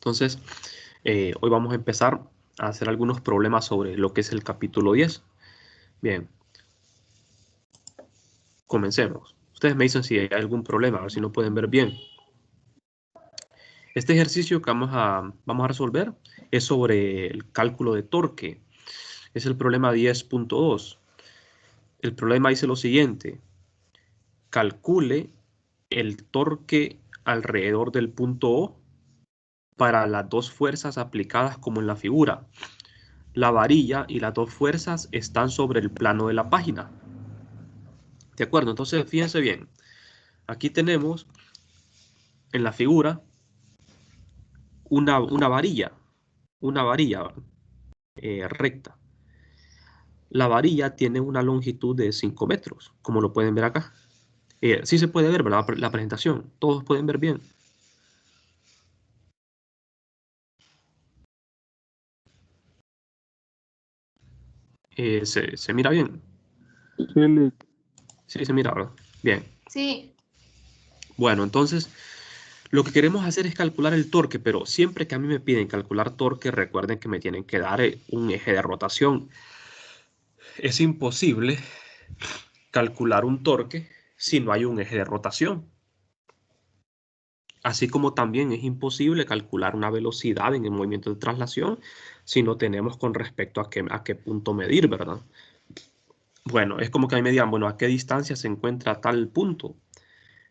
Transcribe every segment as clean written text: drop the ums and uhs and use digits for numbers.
Entonces, hoy vamos a empezar a hacer algunos problemas sobre lo que es el capítulo 10. Bien, comencemos. Ustedes me dicen si hay algún problema, a ver si no pueden ver bien. Este ejercicio que vamos a resolver es sobre el cálculo de torque. Es el problema 10.2. El problema dice lo siguiente. Calcule el torque alrededor del punto O para las dos fuerzas aplicadas como en la figura. La varilla y las dos fuerzas están sobre el plano de la página. ¿De acuerdo? Entonces, fíjense bien. Aquí tenemos en la figura una varilla recta. La varilla tiene una longitud de 5 metros, como lo pueden ver acá. Sí se puede ver, ¿verdad? La presentación. Todos pueden ver bien. ¿Se mira bien? Sí, se mira, ¿verdad? Bien. Sí. Bueno, entonces, lo que queremos hacer es calcular el torque, pero siempre que a mí me piden calcular torque, recuerden que me tienen que dar un eje de rotación. Es imposible calcular un torque si no hay un eje de rotación. Así como también es imposible calcular una velocidad en el movimiento de traslación si no tenemos con respecto a qué punto medir, ¿verdad? Bueno, es como que a mí me digan, bueno, ¿a qué distancia se encuentra tal punto?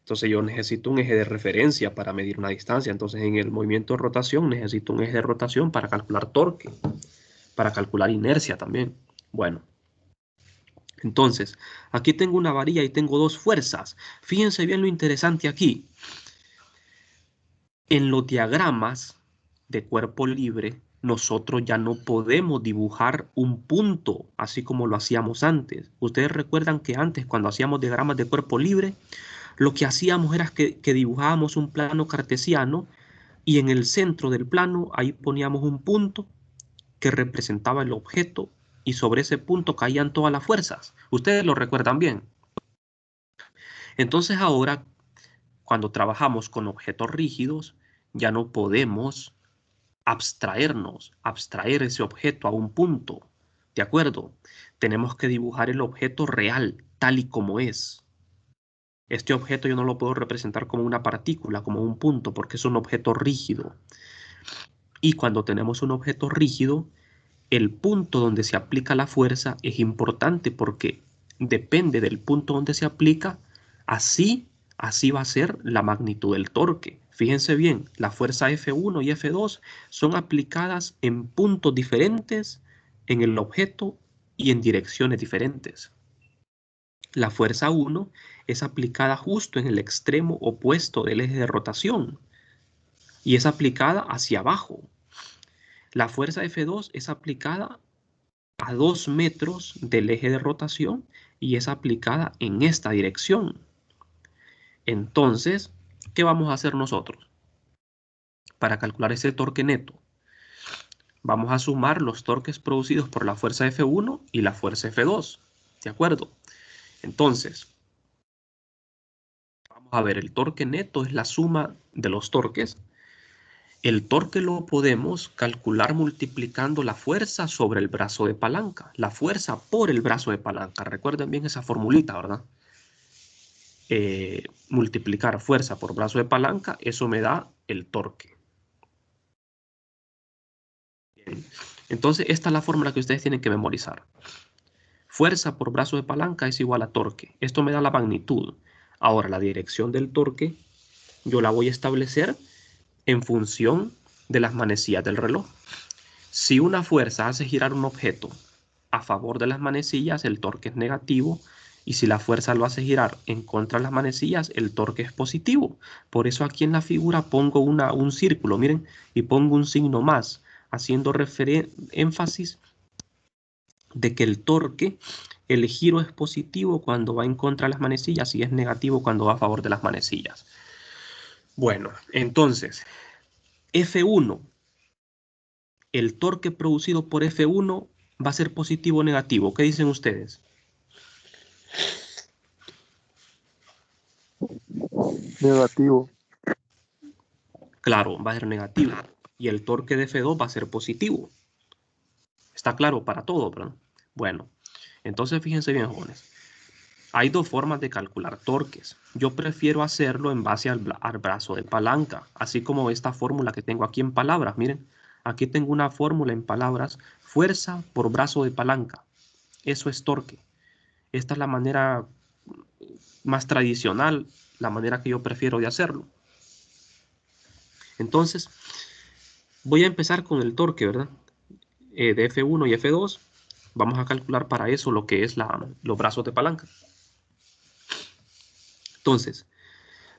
Entonces yo necesito un eje de referencia para medir una distancia. Entonces en el movimiento de rotación necesito un eje de rotación para calcular torque, para calcular inercia también. Bueno, entonces aquí tengo una varilla y tengo dos fuerzas. Fíjense bien lo interesante aquí. En los diagramas de cuerpo libre, nosotros ya no podemos dibujar un punto, así como lo hacíamos antes. Ustedes recuerdan que antes, cuando hacíamos diagramas de cuerpo libre, lo que hacíamos era que dibujábamos un plano cartesiano y en el centro del plano ahí poníamos un punto que representaba el objeto y sobre ese punto caían todas las fuerzas. Ustedes lo recuerdan bien. Entonces ahora, cuando trabajamos con objetos rígidos, ya no podemos abstraer ese objeto a un punto. ¿De acuerdo? Tenemos que dibujar el objeto real, tal y como es. Este objeto yo no lo puedo representar como una partícula, como un punto, porque es un objeto rígido. Y cuando tenemos un objeto rígido, el punto donde se aplica la fuerza es importante porque depende del punto donde se aplica, así va a ser la magnitud del torque. Fíjense bien, la fuerza F1 y F2 son aplicadas en puntos diferentes en el objeto y en direcciones diferentes. La fuerza 1 es aplicada justo en el extremo opuesto del eje de rotación y es aplicada hacia abajo. La fuerza F2 es aplicada a 2 metros del eje de rotación y es aplicada en esta dirección. Entonces, ¿qué vamos a hacer nosotros? Para calcular ese torque neto, vamos a sumar los torques producidos por la fuerza F1 y la fuerza F2. ¿De acuerdo? Entonces, vamos a ver, el torque neto es la suma de los torques. El torque lo podemos calcular multiplicando la fuerza sobre el brazo de palanca. La fuerza por el brazo de palanca. Recuerden bien esa formulita, ¿verdad? Multiplicar fuerza por brazo de palanca, eso me da el torque. Bien. Entonces, esta es la fórmula que ustedes tienen que memorizar. Fuerza por brazo de palanca es igual a torque. Esto me da la magnitud. Ahora, la dirección del torque, yo la voy a establecer en función de las manecillas del reloj. Si una fuerza hace girar un objeto a favor de las manecillas, el torque es negativo. Y si la fuerza lo hace girar en contra de las manecillas, el torque es positivo. Por eso aquí en la figura pongo un círculo, miren, y pongo un signo más, haciendo énfasis de que el torque, el giro es positivo cuando va en contra de las manecillas y es negativo cuando va a favor de las manecillas. Bueno, entonces, F1, el torque producido por F1 va a ser positivo o negativo. ¿Qué dicen ustedes? Negativo. Claro, va a ser negativo. y el torque de F2 va a ser positivo. Está claro para todo, ¿verdad? Bueno, entonces fíjense bien, jóvenes. Hay dos formas de calcular torques. Yo prefiero hacerlo en base al brazo de palanca, así como esta fórmula que tengo aquí en palabras. Miren, aquí tengo una fórmula en palabras, fuerza por brazo de palanca. Eso es torque. Esta es la manera más tradicional, la manera que yo prefiero de hacerlo. Entonces, voy a empezar con el torque, ¿verdad? De F1 y F2. Vamos a calcular para eso lo que es los brazos de palanca. Entonces,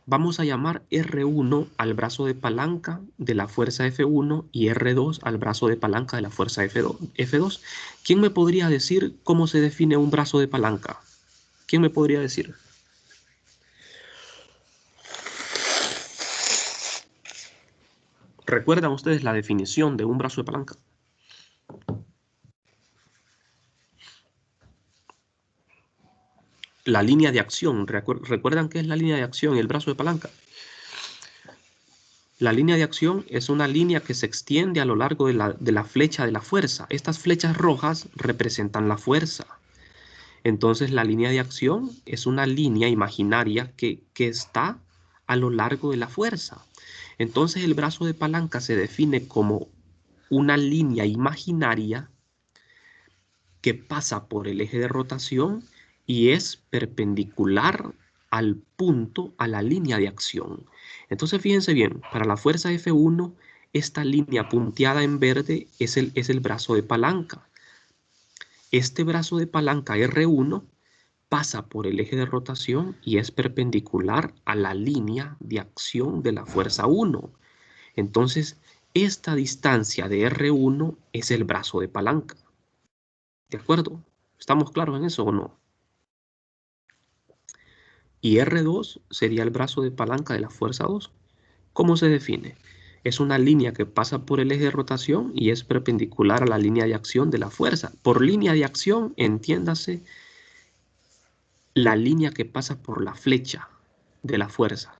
vamos a llamar R1 al brazo de palanca de la fuerza F1 y R2 al brazo de palanca de la fuerza F2. ¿Quién me podría decir cómo se define un brazo de palanca? ¿Quién me podría decir? ¿Recuerdan ustedes la definición de un brazo de palanca? La línea de acción. ¿Recuerdan qué es la línea de acción y el brazo de palanca? La línea de acción es una línea que se extiende a lo largo de la flecha de la fuerza. Estas flechas rojas representan la fuerza. Entonces la línea de acción es una línea imaginaria que está a lo largo de la fuerza. Entonces el brazo de palanca se define como una línea imaginaria que pasa por el eje de rotación y es perpendicular al punto, a la línea de acción. Entonces fíjense bien, para la fuerza F1, esta línea punteada en verde es el brazo de palanca. Este brazo de palanca R1 pasa por el eje de rotación y es perpendicular a la línea de acción de la fuerza 1. Entonces, esta distancia de R1 es el brazo de palanca. ¿De acuerdo? ¿Estamos claros en eso o no? Y R2 sería el brazo de palanca de la fuerza 2. ¿Cómo se define? Es una línea que pasa por el eje de rotación y es perpendicular a la línea de acción de la fuerza. Por línea de acción, entiéndase la línea que pasa por la flecha de la fuerza.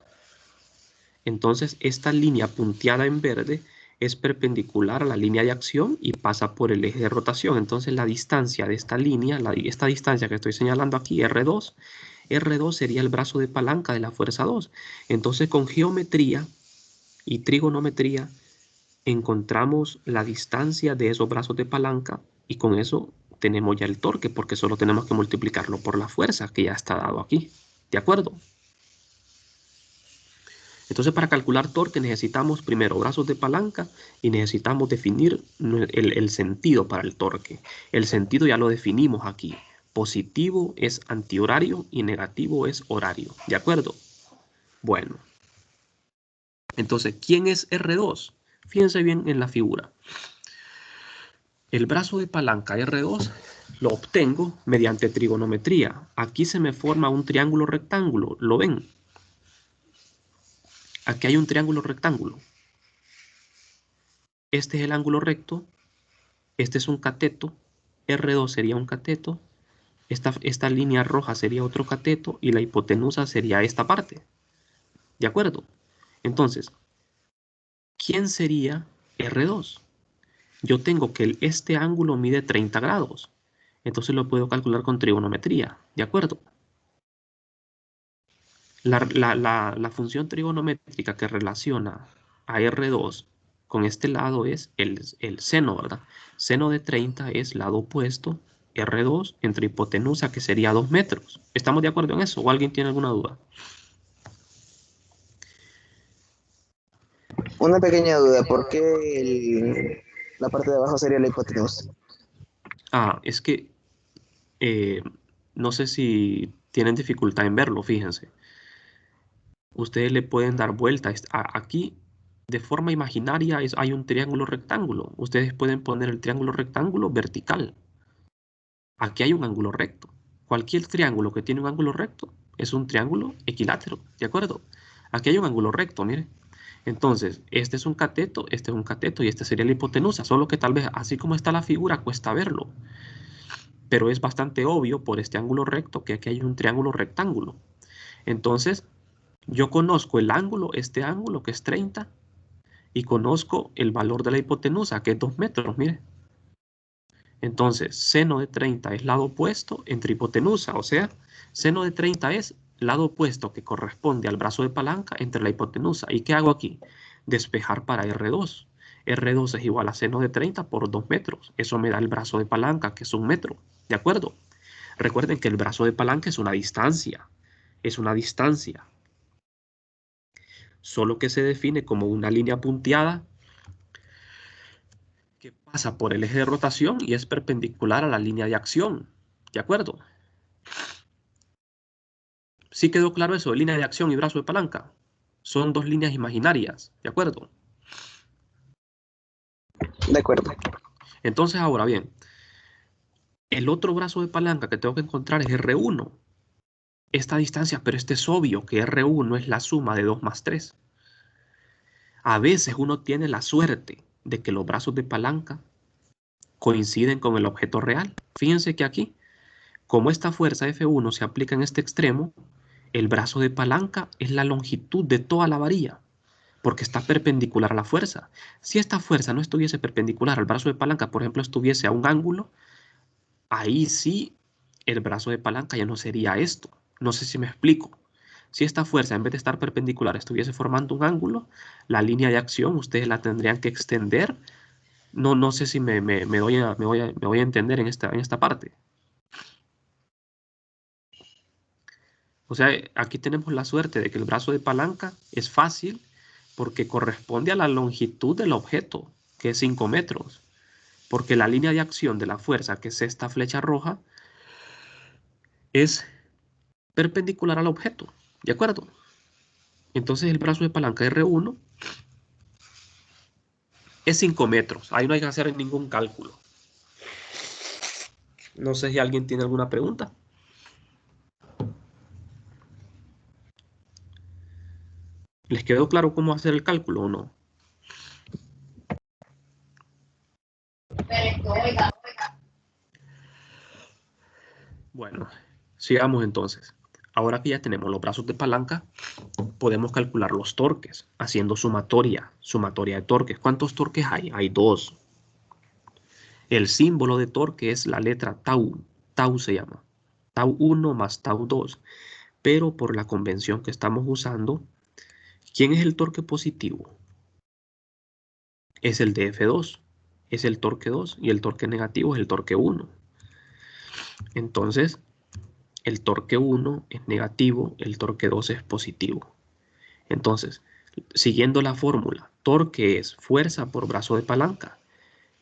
Entonces, esta línea punteada en verde es perpendicular a la línea de acción y pasa por el eje de rotación. Entonces, la distancia de esta línea, esta distancia que estoy señalando aquí, R2 sería el brazo de palanca de la fuerza 2. Entonces, con geometría y trigonometría, encontramos la distancia de esos brazos de palanca y con eso tenemos ya el torque, porque solo tenemos que multiplicarlo por la fuerza que ya está dado aquí. ¿De acuerdo? Entonces, para calcular torque necesitamos primero brazos de palanca y necesitamos definir el sentido para el torque. El sentido ya lo definimos aquí. Positivo es antihorario y negativo es horario. ¿De acuerdo? Bueno. Entonces, ¿quién es R2? Fíjense bien en la figura. El brazo de palanca R2 lo obtengo mediante trigonometría. Aquí se me forma un triángulo rectángulo. ¿Lo ven? Aquí hay un triángulo rectángulo. Este es el ángulo recto. Este es un cateto. R2 sería un cateto. Esta línea roja sería otro cateto y la hipotenusa sería esta parte. ¿De acuerdo? Entonces, ¿quién sería R2? Yo tengo que este ángulo mide 30 grados. Entonces lo puedo calcular con trigonometría. ¿De acuerdo? La función trigonométrica que relaciona a R2 con este lado es el seno, ¿verdad? Seno de 30 es lado opuesto, R2 entre hipotenusa, que sería 2 metros. ¿Estamos de acuerdo en eso? ¿O alguien tiene alguna duda? Una pequeña duda, ¿por qué la parte de abajo sería la hipotenusa? Ah, es que eh, no sé si tienen dificultad en verlo, fíjense. Ustedes le pueden dar vuelta. Aquí, de forma imaginaria, hay un triángulo rectángulo. Ustedes pueden poner el triángulo rectángulo vertical. Aquí hay un ángulo recto. Cualquier triángulo que tiene un ángulo recto es un triángulo equilátero, ¿de acuerdo? Aquí hay un ángulo recto, mire. Entonces, este es un cateto y este sería la hipotenusa, solo que tal vez así como está la figura cuesta verlo. Pero es bastante obvio por este ángulo recto que aquí hay un triángulo rectángulo. Entonces, yo conozco el ángulo, este ángulo que es 30, y conozco el valor de la hipotenusa, que es 2 metros, mire. Entonces, seno de 30 es lado opuesto entre hipotenusa, o sea, seno de 30 es lado opuesto que corresponde al brazo de palanca entre la hipotenusa. ¿Y qué hago aquí? Despejar para R2. R2 es igual a seno de 30 por 2 metros. Eso me da el brazo de palanca, que es 1 metro. ¿De acuerdo? Recuerden que el brazo de palanca es una distancia. Es una distancia. Solo que se define como una línea punteada que pasa por el eje de rotación y es perpendicular a la línea de acción. ¿De acuerdo? ¿Sí quedó claro eso de línea de acción y brazo de palanca? Son dos líneas imaginarias, ¿de acuerdo? De acuerdo. Entonces, ahora bien, el otro brazo de palanca que tengo que encontrar es R1. Esta distancia, pero este es obvio que R1 es la suma de 2 más 3. A veces uno tiene la suerte de que los brazos de palanca coinciden con el objeto real. Fíjense que aquí, como esta fuerza F1 se aplica en este extremo, el brazo de palanca es la longitud de toda la varilla, porque está perpendicular a la fuerza. Si esta fuerza no estuviese perpendicular al brazo de palanca, por ejemplo, estuviese a un ángulo, ahí sí el brazo de palanca ya no sería esto. No sé si me explico. Si esta fuerza, en vez de estar perpendicular, estuviese formando un ángulo, la línea de acción ustedes la tendrían que extender. No sé si me voy a entender en esta parte. O sea, aquí tenemos la suerte de que el brazo de palanca es fácil porque corresponde a la longitud del objeto, que es 5 metros. Porque la línea de acción de la fuerza, que es esta flecha roja, es perpendicular al objeto. ¿De acuerdo? Entonces el brazo de palanca R1 es 5 metros. Ahí no hay que hacer ningún cálculo. No sé si alguien tiene alguna pregunta. ¿Les quedó claro cómo hacer el cálculo o no? Bueno, sigamos entonces. Ahora que ya tenemos los brazos de palanca, podemos calcular los torques haciendo sumatoria de torques. ¿Cuántos torques hay? Hay 2. El símbolo de torque es la letra tau. Tau se llama. Tau 1 más tau 2. Pero por la convención que estamos usando, ¿quién es el torque positivo? Es el de F2. Es el torque 2 y el torque negativo es el torque 1. Entonces, el torque 1 es negativo, el torque 2 es positivo. Entonces, siguiendo la fórmula, torque es fuerza por brazo de palanca.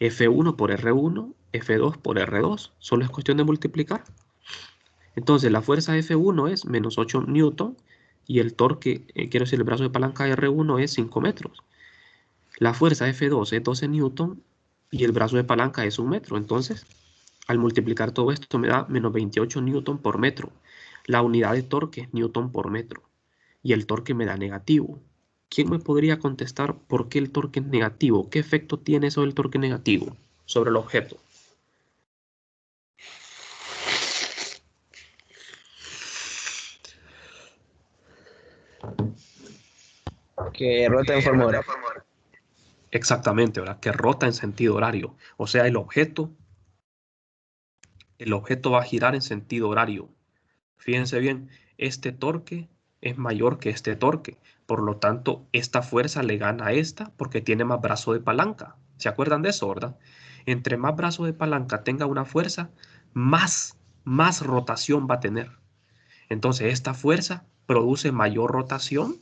F1 por R1, F2 por R2. Solo es cuestión de multiplicar. Entonces, la fuerza F1 es menos 8 newton y el torque, quiero decir, el brazo de palanca R1 es 5 metros. La fuerza F2 es 12 newton y el brazo de palanca es 1 metro. Entonces, al multiplicar todo esto me da menos 28 newton por metro. La unidad de torque es newton por metro y el torque me da negativo. ¿Quién me podría contestar por qué el torque es negativo? ¿Qué efecto tiene eso del torque negativo sobre el objeto? Que rota en forma horaria. Exactamente, ¿verdad? Que rota en sentido horario. O sea, el objeto va a girar en sentido horario. Fíjense bien, este torque es mayor que este torque. Por lo tanto, esta fuerza le gana a esta porque tiene más brazo de palanca. ¿Se acuerdan de eso, verdad? Entre más brazo de palanca tenga una fuerza, más rotación va a tener. Entonces, esta fuerza produce mayor rotación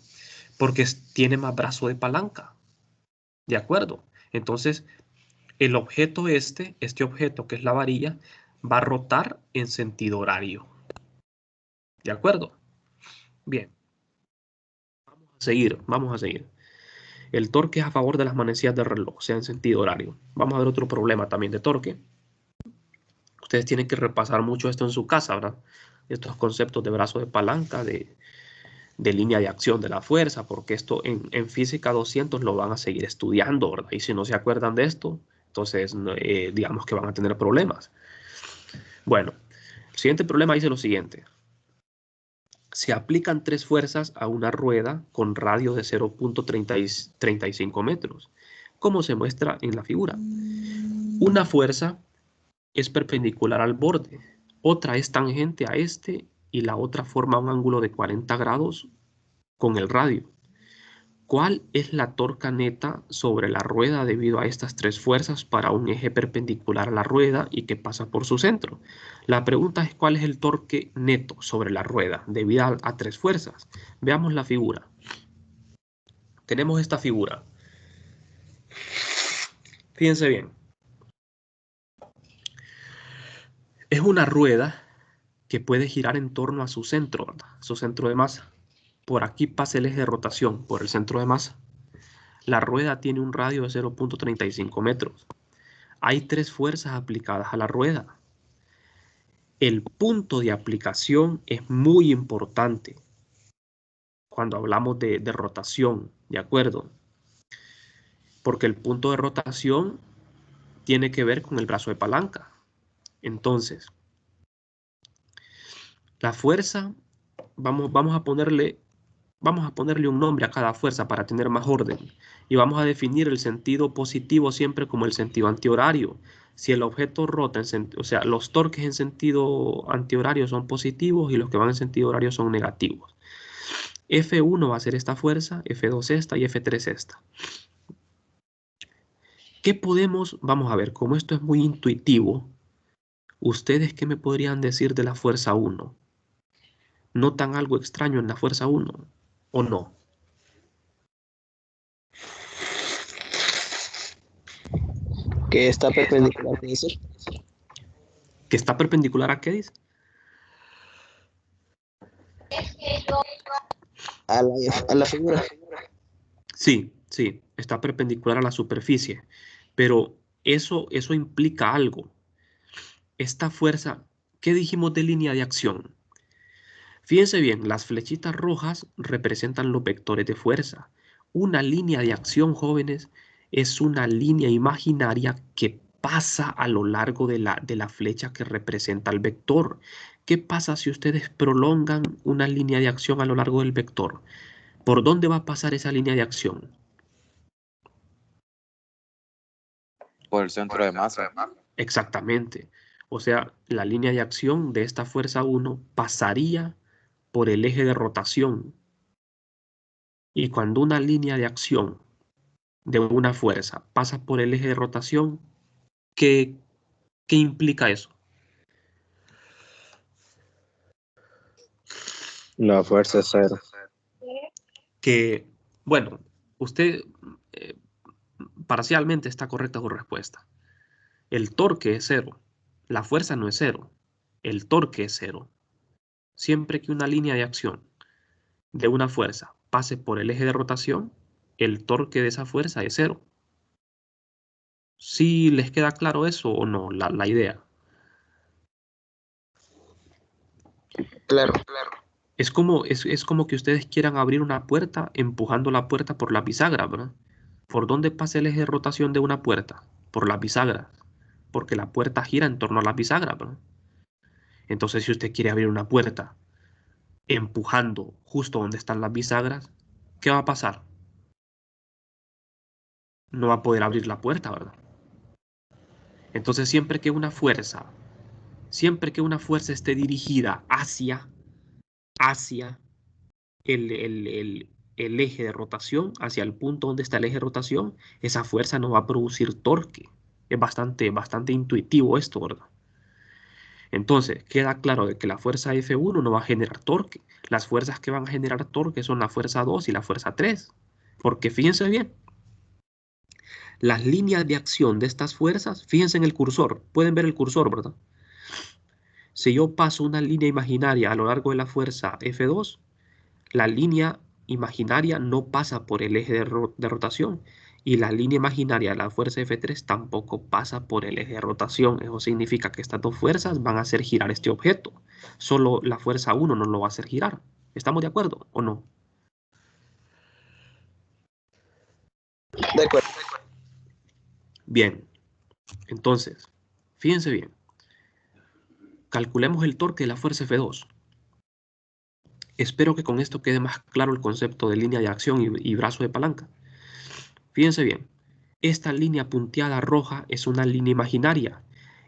porque tiene más brazo de palanca. ¿De acuerdo? Entonces, el objeto este objeto que es la varilla, va a rotar en sentido horario. ¿De acuerdo? Bien. Vamos a seguir. El torque es a favor de las manecillas del reloj, o sea, en sentido horario. Vamos a ver otro problema también de torque. Ustedes tienen que repasar mucho esto en su casa, ¿verdad? Estos conceptos de brazo de palanca, de línea de acción de la fuerza, porque esto en física 200 lo van a seguir estudiando, ¿verdad? Y si no se acuerdan de esto, entonces digamos que van a tener problemas. Bueno, el siguiente problema dice lo siguiente. Se aplican 3 fuerzas a una rueda con radio de 0.35 metros, como se muestra en la figura. Una fuerza es perpendicular al borde, otra es tangente a este y la otra forma un ángulo de 40 grados con el radio. ¿Cuál es la torca neta sobre la rueda debido a estas 3 fuerzas para un eje perpendicular a la rueda y que pasa por su centro? La pregunta es ¿cuál es el torque neto sobre la rueda debido a 3 fuerzas? Veamos la figura. Tenemos esta figura. Fíjense bien. Es una rueda que puede girar en torno a su centro, ¿verdad? Su centro de masa. Por aquí pasa el eje de rotación, por el centro de masa. La rueda tiene un radio de 0.35 metros. Hay 3 fuerzas aplicadas a la rueda. El punto de aplicación es muy importante cuando hablamos de rotación, ¿de acuerdo? Porque el punto de rotación tiene que ver con el brazo de palanca. Entonces, la fuerza, vamos a ponerle un nombre a cada fuerza para tener más orden. Y vamos a definir el sentido positivo siempre como el sentido antihorario. Si el objeto rota, o sea, los torques en sentido antihorario son positivos y los que van en sentido horario son negativos. F1 va a ser esta fuerza, F2 esta y F3 esta. ¿Qué podemos? Vamos a ver, como esto es muy intuitivo, ¿ustedes qué me podrían decir de la fuerza 1? ¿Notan algo extraño en la fuerza 1 o no? Que está perpendicular, ¿qué dice? ¿Que está perpendicular a qué dice? A la figura. Sí, sí, está perpendicular a la superficie, pero eso implica algo. Esta fuerza, ¿qué dijimos de línea de acción? Fíjense bien, las flechitas rojas representan los vectores de fuerza. Una línea de acción, jóvenes, es una línea imaginaria que pasa a lo largo de la flecha que representa el vector. ¿Qué pasa si ustedes prolongan una línea de acción a lo largo del vector? ¿Por dónde va a pasar esa línea de acción? Por el centro de masa. Exactamente. O sea, la línea de acción de esta fuerza 1 pasaría por el eje de rotación. Y cuando una línea de acción de una fuerza pasa por el eje de rotación, ¿qué implica eso? La fuerza es cero. Que, bueno, usted eh, parcialmente está correcta su respuesta. El torque es cero. La fuerza no es cero. El torque es cero. Siempre que una línea de acción de una fuerza pase por el eje de rotación, el torque de esa fuerza es cero. ¿Sí les queda claro eso o no, la idea? Claro. Es como que ustedes quieran abrir una puerta empujando la puerta por la bisagra, ¿verdad? ¿Por dónde pasa el eje de rotación de una puerta? Por las bisagras. Porque la puerta gira en torno a las bisagras, ¿verdad? Entonces, si usted quiere abrir una puerta empujando justo donde están las bisagras, ¿qué va a pasar? No va a poder abrir la puerta, ¿verdad? Entonces, siempre que una fuerza esté dirigida hacia el eje de rotación, hacia el punto donde está el eje de rotación, esa fuerza no va a producir torque. Es bastante intuitivo esto, ¿verdad? Entonces, queda claro de que la fuerza F1 no va a generar torque. Las fuerzas que van a generar torque son la fuerza 2 y la fuerza 3. Porque fíjense bien, las líneas de acción de estas fuerzas, fíjense en el cursor, pueden ver el cursor, ¿verdad? Si yo paso una línea imaginaria a lo largo de la fuerza F2, la línea imaginaria no pasa por el eje de rotación y la línea imaginaria de la fuerza F3 tampoco pasa por el eje de rotación. Eso significa que estas dos fuerzas van a hacer girar este objeto. Solo la fuerza 1 no lo va a hacer girar. ¿Estamos de acuerdo o no? De acuerdo. Bien, entonces, fíjense bien. Calculemos el torque de la fuerza F2. Espero que con esto quede más claro el concepto de línea de acción y brazo de palanca. Fíjense bien, esta línea punteada roja es una línea imaginaria.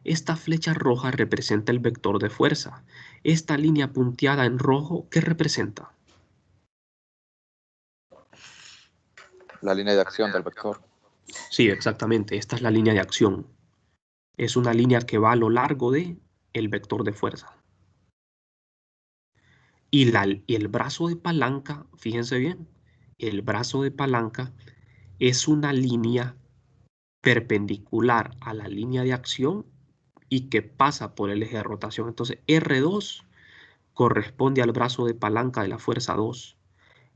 Esta flecha roja representa el vector de fuerza. Esta línea punteada en rojo, ¿qué representa? La línea de acción del vector. Sí, exactamente, esta es la línea de acción. Es una línea que va a lo largo de el vector de fuerza. Y el brazo de palanca, fíjense bien, el brazo de palanca es una línea perpendicular a la línea de acción y que pasa por el eje de rotación. Entonces, R2 corresponde al brazo de palanca de la fuerza 2.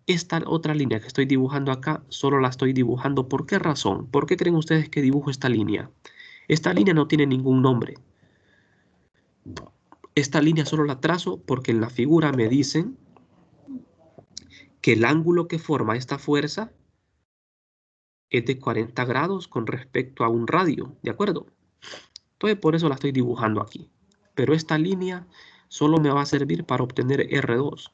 Esta otra línea que estoy dibujando acá, solo la estoy dibujando. ¿Por qué razón? ¿Por qué creen ustedes que dibujo esta línea? Esta línea no tiene ningún nombre. Esta línea solo la trazo porque en la figura me dicen que el ángulo que forma esta fuerza es de 40 grados con respecto a un radio, ¿de acuerdo? Entonces por eso la estoy dibujando aquí. Pero esta línea solo me va a servir para obtener R2.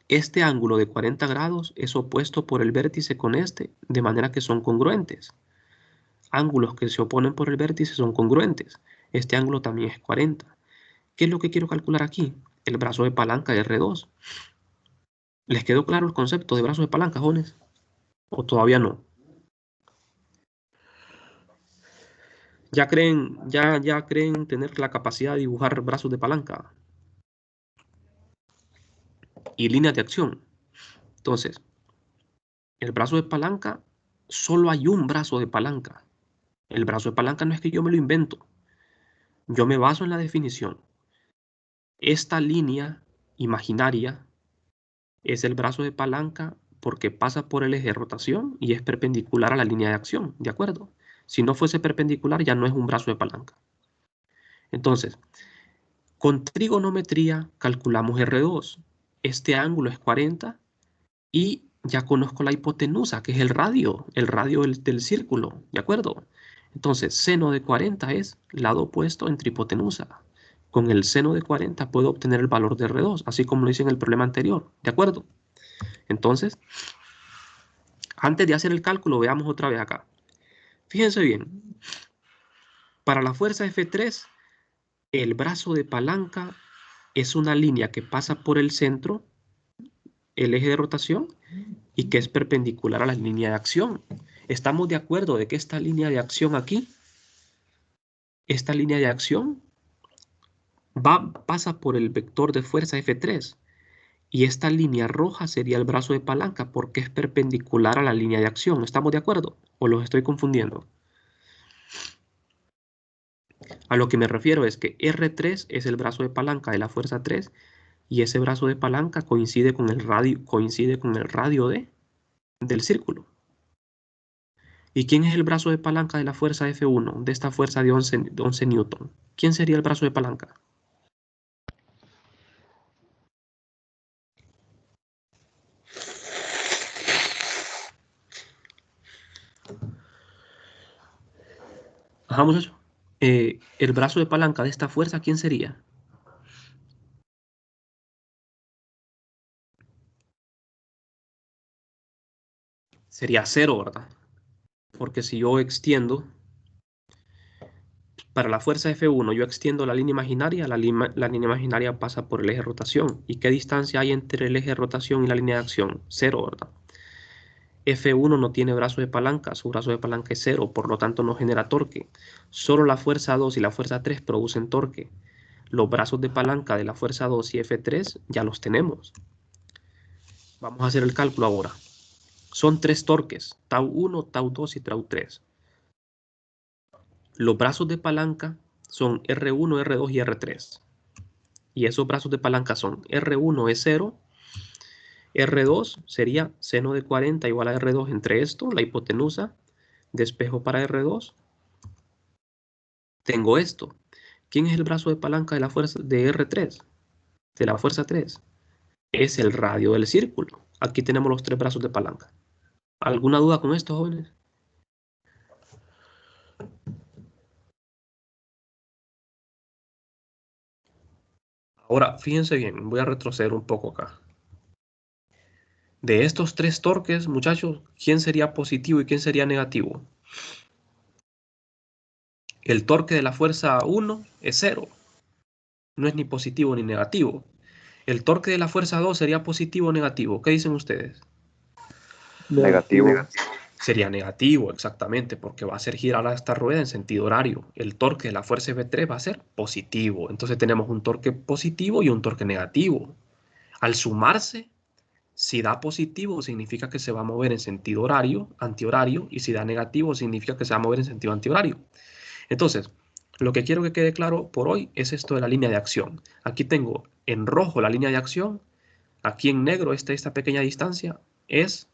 Este ángulo de 40 grados es opuesto por el vértice con este, de manera que son congruentes. Ángulos que se oponen por el vértice son congruentes. Este ángulo también es 40. ¿Qué es lo que quiero calcular aquí? El brazo de palanca de R2. ¿Les quedó claro el concepto de brazo de palanca, jóvenes? ¿O todavía no? ¿Ya creen tener la capacidad de dibujar brazos de palanca y líneas de acción? Entonces, el brazo de palanca, solo hay un brazo de palanca. El brazo de palanca no es que yo me lo invento. Yo me baso en la definición. Esta línea imaginaria es el brazo de palanca porque pasa por el eje de rotación y es perpendicular a la línea de acción, ¿de acuerdo? Si no fuese perpendicular ya no es un brazo de palanca. Entonces, con trigonometría calculamos R2. Este ángulo es 40 y ya conozco la hipotenusa, que es el radio del círculo, ¿de acuerdo? Entonces, seno de 40 es lado opuesto entre hipotenusa. Con el seno de 40 puedo obtener el valor de R2, así como lo hice en el problema anterior, ¿de acuerdo? Entonces, antes de hacer el cálculo, veamos otra vez acá. Fíjense bien, para la fuerza F3, el brazo de palanca es una línea que pasa por el centro, el eje de rotación, y que es perpendicular a la línea de acción. ¿Estamos de acuerdo de que esta línea de acción aquí, esta línea de acción, pasa por el vector de fuerza F3? Y esta línea roja sería el brazo de palanca porque es perpendicular a la línea de acción. ¿Estamos de acuerdo? ¿O los estoy confundiendo? A lo que me refiero es que R3 es el brazo de palanca de la fuerza 3 y ese brazo de palanca coincide con el radio del círculo. ¿Y quién es el brazo de palanca de la fuerza F1, de esta fuerza de 11 newton? ¿Quién sería el brazo de palanca? Hagamos eso. El brazo de palanca de esta fuerza, ¿quién sería? Sería 0, ¿verdad? Porque si yo extiendo, para la fuerza F1, yo extiendo la línea imaginaria, la línea imaginaria pasa por el eje de rotación. ¿Y qué distancia hay entre el eje de rotación y la línea de acción? 0, ¿verdad? F1 no tiene brazo de palanca, su brazo de palanca es 0, por lo tanto no genera torque. Solo la fuerza 2 y la fuerza 3 producen torque. Los brazos de palanca de la fuerza 2 y F3 ya los tenemos. Vamos a hacer el cálculo ahora. Son 3 torques, tau 1, tau 2 y tau 3. Los brazos de palanca son R1, R2 y R3. Y esos brazos de palanca son R1 es 0, R2 sería seno de 40 igual a R2 entre esto, la hipotenusa, despejo para R2. Tengo esto. ¿Quién es el brazo de palanca de la fuerza de R3? De la fuerza 3. Es el radio del círculo. Aquí tenemos los 3 brazos de palanca. ¿Alguna duda con esto, jóvenes? Ahora, fíjense bien, voy a retroceder un poco acá. De estos tres torques, muchachos, ¿quién sería positivo y quién sería negativo? El torque de la fuerza 1 es 0. No es ni positivo ni negativo. El torque de la fuerza 2 sería positivo o negativo. ¿Qué dicen ustedes? Negativo. Sería negativo, exactamente, porque va a hacer girar a esta rueda en sentido horario. El torque de la fuerza F3 va a ser positivo. Entonces tenemos un torque positivo y un torque negativo. Al sumarse, si da positivo, significa que se va a mover en sentido horario, antihorario, y si da negativo, significa que se va a mover en sentido antihorario. Entonces, lo que quiero que quede claro por hoy es esto de la línea de acción. Aquí tengo en rojo la línea de acción, aquí en negro esta pequeña distancia es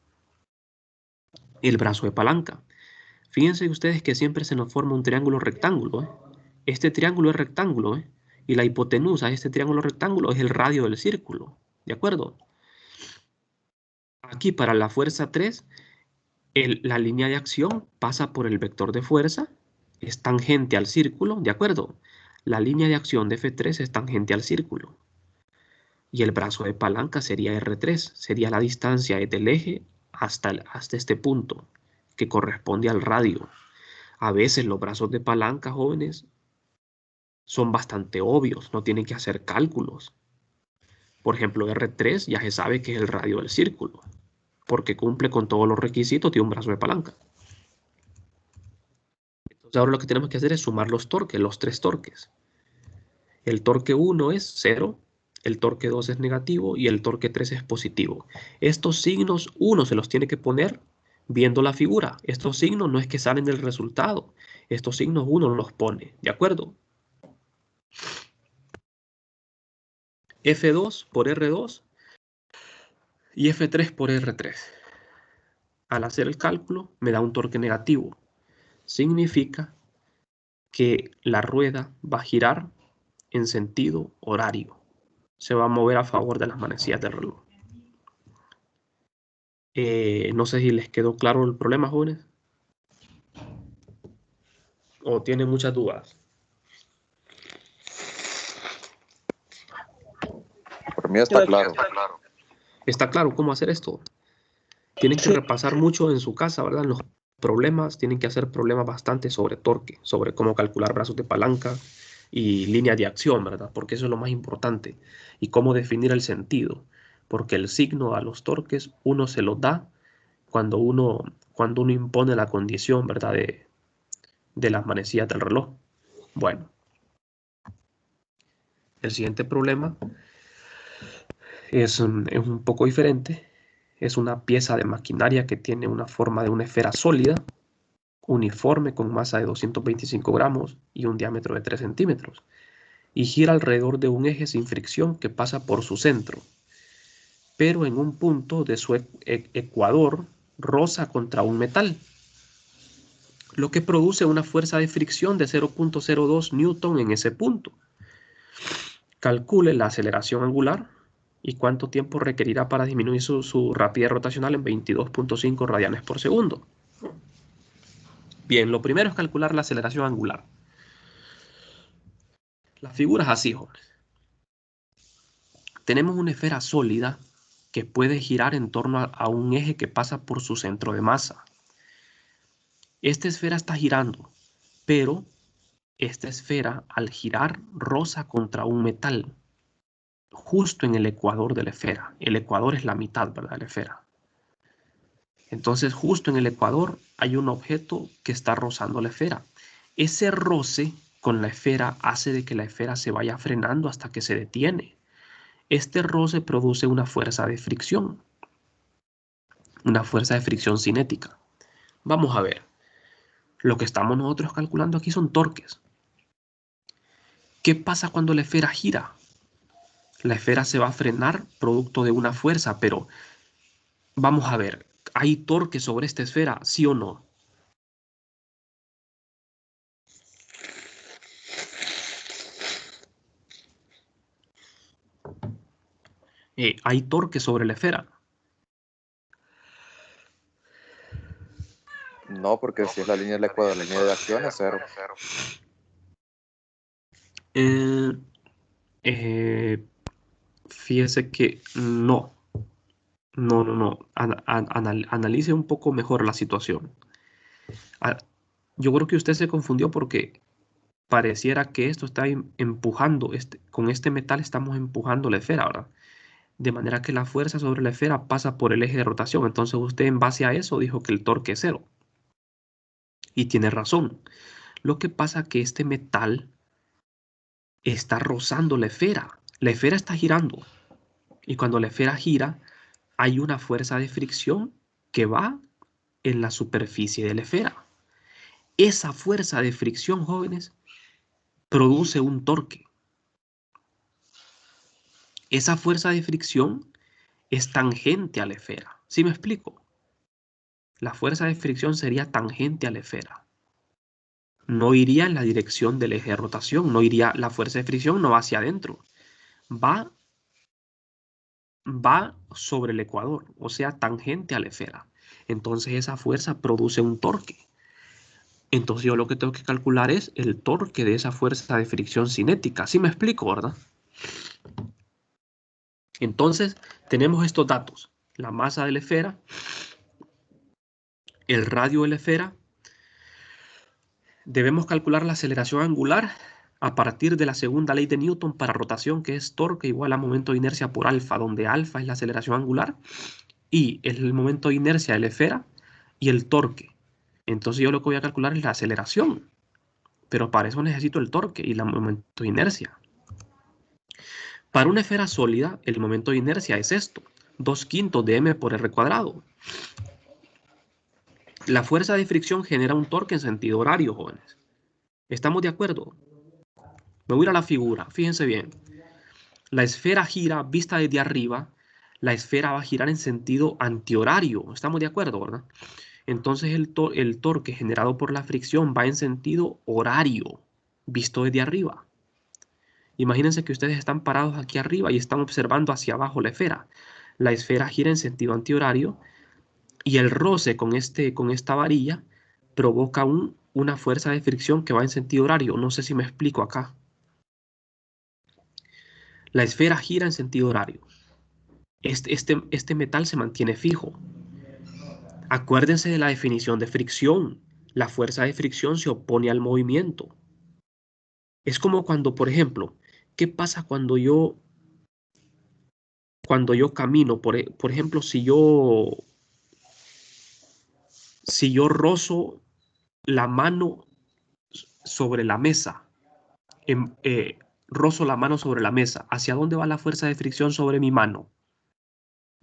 el brazo de palanca. Fíjense ustedes que siempre se nos forma un triángulo rectángulo, ¿eh? Este triángulo es rectángulo, ¿eh? Y la hipotenusa de este triángulo rectángulo es el radio del círculo, ¿de acuerdo? Aquí para la fuerza 3, la línea de acción pasa por el vector de fuerza, es tangente al círculo, ¿de acuerdo? La línea de acción de F3 es tangente al círculo. Y el brazo de palanca sería R3, sería la distancia del eje hasta este punto, que corresponde al radio. A veces los brazos de palanca, jóvenes, son bastante obvios, no tienen que hacer cálculos. Por ejemplo, R3 ya se sabe que es el radio del círculo, porque cumple con todos los requisitos de un brazo de palanca. Entonces ahora lo que tenemos que hacer es sumar los torques, los tres torques. El torque 1 es 0, el torque 2 es negativo y el torque 3 es positivo. Estos signos uno se los tiene que poner viendo la figura. Estos signos no es que salen del resultado. Estos signos uno los pone, ¿de acuerdo? F2 por R2 y F3 por R3. Al hacer el cálculo me da un torque negativo. Significa que la rueda va a girar en sentido horario. Se va a mover a favor de las manecillas del reloj. No sé si les quedó claro el problema, jóvenes. ¿O tienen muchas dudas? Por mí está claro. ¿Está claro cómo hacer esto? Tienen que repasar mucho en su casa, ¿verdad? Los problemas, tienen que hacer problemas bastante sobre torque, sobre cómo calcular brazos de palanca y línea de acción, ¿verdad? Porque eso es lo más importante. Y cómo definir el sentido. Porque el signo a los torques uno se los da cuando uno impone la condición, ¿verdad? De las manecillas del reloj. Bueno, el siguiente problema es un poco diferente. Es una pieza de maquinaria que tiene una forma de una esfera sólida, uniforme con masa de 225 gramos y un diámetro de 3 centímetros, y gira alrededor de un eje sin fricción que pasa por su centro, pero en un punto de su ecuador roza contra un metal, lo que produce una fuerza de fricción de 0.02 newton en ese punto. Calcule la aceleración angular y cuánto tiempo requerirá para disminuir su rapidez rotacional en 22.5 radianes por segundo. Bien, lo primero es calcular la aceleración angular. La figura es así, jóvenes. Tenemos una esfera sólida que puede girar en torno a un eje que pasa por su centro de masa. Esta esfera está girando, pero esta esfera al girar roza contra un metal, justo en el ecuador de la esfera. El ecuador es la mitad, ¿verdad? De la esfera. Entonces, justo en el ecuador hay un objeto que está rozando la esfera. Ese roce con la esfera hace de que la esfera se vaya frenando hasta que se detiene. Este roce produce una fuerza de fricción cinética. Vamos a ver. Lo que estamos nosotros calculando aquí son torques. ¿Qué pasa cuando la esfera gira? La esfera se va a frenar producto de una fuerza, pero vamos a ver. ¿Hay torque sobre esta esfera? ¿Sí o no? ¿Hay torque sobre la esfera? No, porque si es la línea del ecuador, la línea de acción es 0. Eh, Fíjese que no. Analice un poco mejor la situación. Ah, yo creo que usted se confundió porque pareciera que esto está empujando, con este metal estamos empujando la esfera, ¿verdad? De manera que la fuerza sobre la esfera pasa por el eje de rotación. Entonces usted en base a eso dijo que el torque es cero. Y tiene razón. Lo que pasa es que este metal está rozando la esfera. La esfera está girando. Y cuando la esfera gira, hay una fuerza de fricción que va en la superficie de la esfera. Esa fuerza de fricción, jóvenes, produce un torque. Esa fuerza de fricción es tangente a la esfera. ¿Sí me explico? La fuerza de fricción sería tangente a la esfera. No iría en la dirección del eje de rotación, no iría, la fuerza de fricción no va hacia adentro, va sobre el ecuador, o sea, tangente a la esfera. Entonces esa fuerza produce un torque. Entonces yo lo que tengo que calcular es el torque de esa fuerza de fricción cinética. ¿Sí me explico, verdad? Entonces tenemos estos datos. La masa de la esfera, el radio de la esfera. Debemos calcular la aceleración angular a partir de la segunda ley de Newton para rotación, que es torque igual a momento de inercia por alfa, donde alfa es la aceleración angular y el momento de inercia de la esfera y el torque. Entonces yo lo que voy a calcular es la aceleración, pero para eso necesito el torque y el momento de inercia. Para una esfera sólida, el momento de inercia es esto, 2/5 de m por r cuadrado. La fuerza de fricción genera un torque en sentido horario, jóvenes. ¿Estamos de acuerdo? Me voy a ir a la figura, fíjense bien. La esfera gira vista desde arriba, la esfera va a girar en sentido antihorario. ¿Estamos de acuerdo, verdad? Entonces el torque generado por la fricción va en sentido horario, visto desde arriba. Imagínense que ustedes están parados aquí arriba y están observando hacia abajo la esfera. La esfera gira en sentido antihorario y el roce con esta varilla provoca una fuerza de fricción que va en sentido horario. No sé si me explico acá. La esfera gira en sentido horario. Este metal se mantiene fijo. Acuérdense de la definición de fricción. La fuerza de fricción se opone al movimiento. Es como cuando, por ejemplo, ¿qué pasa cuando yo camino? Por ejemplo, si yo rozo la mano sobre la mesa, rozo la mano sobre la mesa, ¿hacia dónde va la fuerza de fricción sobre mi mano?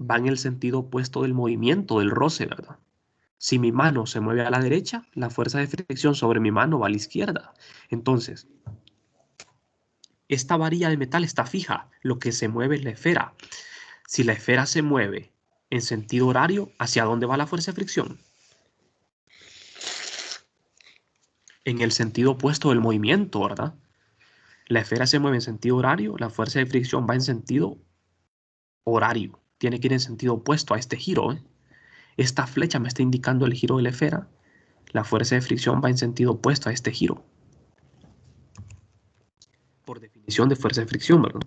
Va en el sentido opuesto del movimiento, del roce, ¿verdad? Si mi mano se mueve a la derecha, la fuerza de fricción sobre mi mano va a la izquierda. Entonces, esta varilla de metal está fija. Lo que se mueve es la esfera. Si la esfera se mueve en sentido horario, ¿hacia dónde va la fuerza de fricción? En el sentido opuesto del movimiento, ¿verdad? La esfera se mueve en sentido horario, la fuerza de fricción va en sentido horario. Tiene que ir en sentido opuesto a este giro, ¿eh? Esta flecha me está indicando el giro de la esfera. La fuerza de fricción va en sentido opuesto a este giro. Por definición de fuerza de fricción, ¿verdad?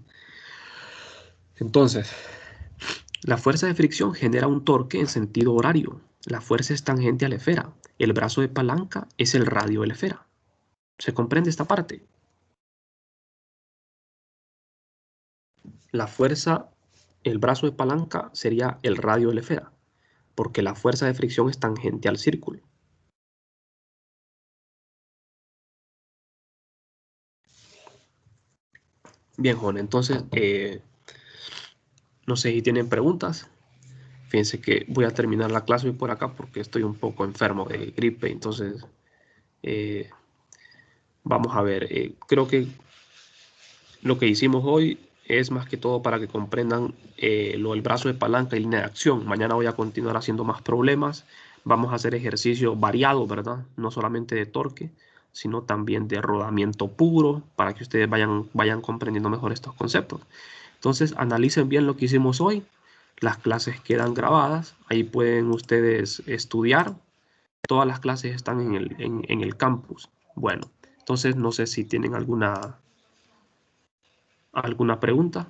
Entonces, la fuerza de fricción genera un torque en sentido horario. La fuerza es tangente a la esfera. El brazo de palanca es el radio de la esfera. ¿Se comprende esta parte? La fuerza, el brazo de palanca sería el radio de la esfera, porque la fuerza de fricción es tangente al círculo. Bien, Juan, entonces, no sé si tienen preguntas. Fíjense que voy a terminar la clase hoy por acá porque estoy un poco enfermo de gripe, entonces vamos a ver. Creo que lo que hicimos hoy es más que todo para que comprendan lo del brazo de palanca y línea de acción. Mañana voy a continuar haciendo más problemas. Vamos a hacer ejercicio variado, ¿verdad? No solamente de torque, sino también de rodamiento puro, para que ustedes vayan comprendiendo mejor estos conceptos. Entonces, analicen bien lo que hicimos hoy. Las clases quedan grabadas. Ahí pueden ustedes estudiar. Todas las clases están en el campus. Bueno, entonces no sé si tienen alguna ¿Alguna pregunta?